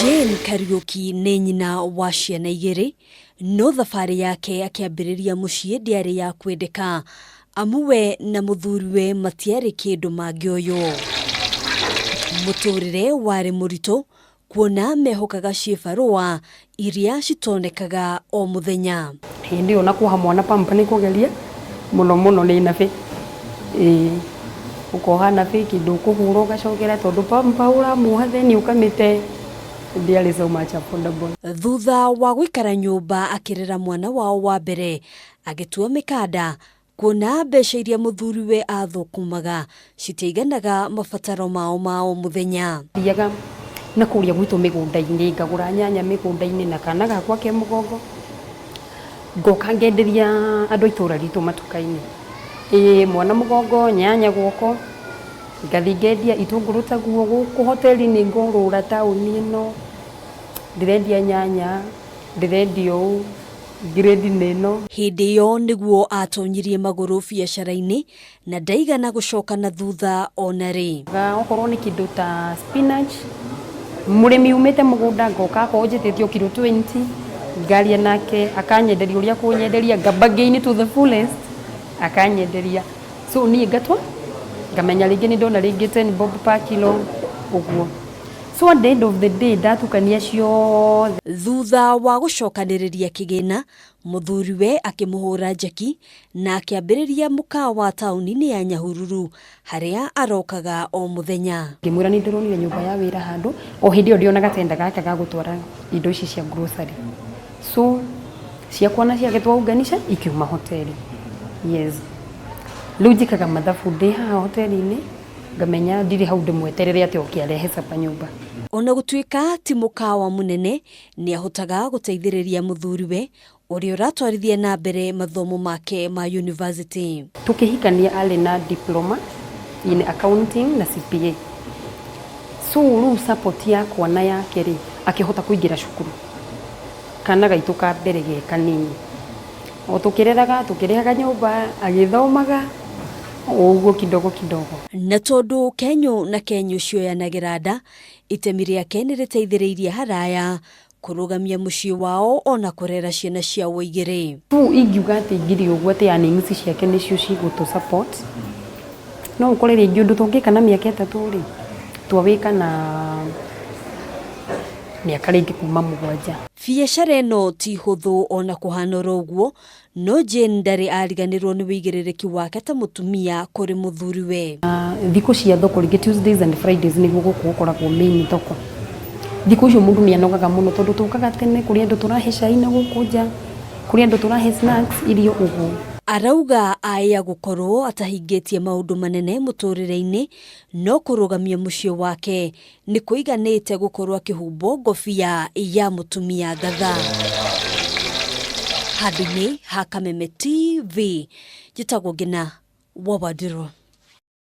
Jane Kariuki nĩ nyina wa ciana igĩrĩ, no thabarĩ yake akĩambĩrĩria mũciĩ ndĩarĩ ya kwendeka, amu we na mũthuriwe matiarĩ kĩndũ mangĩoywo. Mũtũrĩre warĩ mũritũ, kuona mehokaga ciĩbarũa iria citonekaga o mũthenya. Hĩndĩ ĩyo na kuoha mwana pampa nĩ kũgeria mũno nĩ nabe. Ũkoha nabe kĩndũ kũhũra ũgacokera tondũ pampa ũramuoha theni ũkamĩte. Ndiarĩ so much affordable. Thutha wa gũikara nyũmba akĩrera mwana wao wa mbere, agĩtua mĩkanda, kuona mbeca iria mũthuriwe athũkũmaga citiaiganaga mabataro mao mũthenya. Thiaga na kũrĩa gwitũ mĩgũnda-inĩ, ngagũra nyanya mĩgũnda-inĩ na kana gakwa ke mũgongo, ngoka ngenderia andũ itũra ritũ matuka-inĩ. Mwana mũgongo, nyanya guoko, ngathi ngendia itũngũrũ taguo gũkũ hoteli-inĩ ngorũra taũni ĩno, ndirendia nyanya, ndirendia ũũ, grade ĩno. Hĩndĩ ĩyo nĩguo atonyirie magũrũ biacara-inĩ na ndaigana gũcoka na thutha ona rĩ. Okorwo nĩ kĩndũ ta spinach, mũrĩmi umĩte mũgũnda ngoka akorwo njĩtĩtio kilo 20, ngaria nake akanyenderia ũrĩa kũnyenderia, ngamba gain to the fullest, akanyenderia. So niĩ ngatwa ngamenya rĩngĩ nĩ ndona rĩngĩ 10 bob per kilo ũguo. So at the end of the day ndatukania ciothe. Thutha wa gũcokanĩrĩria kĩgĩna, mũthuriwe akĩmũhũra njeki na akĩambĩrĩria mũkawa taũni-inĩ ya Nyahururu harĩa arokaga o mũthenya. Ngĩmwĩra nĩ ndĩronire nyũmba ya wĩra handũ, o hĩndĩ ĩyo ndionaga tenda gaka ga gũtwara indo ici cia grocery. So ciakwa na ciake twaunganisha ikiuma hoteli. Yes. Rĩu njĩkaga mathabu ndĩ haha hoteli-inĩ, ngamenya ndirĩ hau ndĩmweterere atĩ oke arehe capa nyũmba. Ona gũtuĩka ti mũkawa mũnene, nĩ ahotaga gũteithĩrĩria mũthuriwe ũrĩa ũratwarithia na mbere mathomo make ma university. Tukĩhikania arĩ na diploma in accounting na CPA. So rĩu support yakwa na yake rĩ, akĩhota kũingĩra cukuru. Kana gaitũ ka mbere ge kanini. O tũkĩreraga, tũkĩrĩhaga nyũmba, agĩthomaga ũguo kidogo. Na tondũ Kenyũ na Kenyũ cioyanagĩra nda, itemi rĩake nĩ rĩteithĩrĩirie haraya kũrũgamia mũciĩ wao ona kũrera ciana ciao igĩrĩ. Rĩu ingiuga atĩ ngiri ũguo atĩ earnings ciake nĩcio cigũtũ support. No ũkore rĩngĩ ũndũ tũngĩka na mĩaka 3 rĩ, twawĩka na mĩaka rĩngĩ kuma 7. Biacara ĩno ti hũthũ ona kũhana ũguo, no Jane ndarĩ ariganĩrwo nĩ wĩigĩrĩrĩki wake ta mũtumia kũrĩ mũthuriwe. Thikũ cia thoko rĩngĩ Tuesdays and Fridays nĩguo gũkũ gũkoragwo main thoko. Thikũ icio mũndũ nĩ anogaga mũno tondũ tũkaga tene, kũrĩ andũ tũrahe cai na gũkũ nja, kũrĩ andũ tũrahe snacks, irio ũguo. Arauga aya gũkorwo atahingĩtie maũndũ manene mũtũrĩre-inĩ, no kũrũgamia mũciĩ wake nĩ kũiganĩte gũkorwo akĩhumbwo ngobia ya mũtumia ngatha. Handũ-inĩ ha Kameme TV, njĩtagwo Ngina wa Wandĩrwo.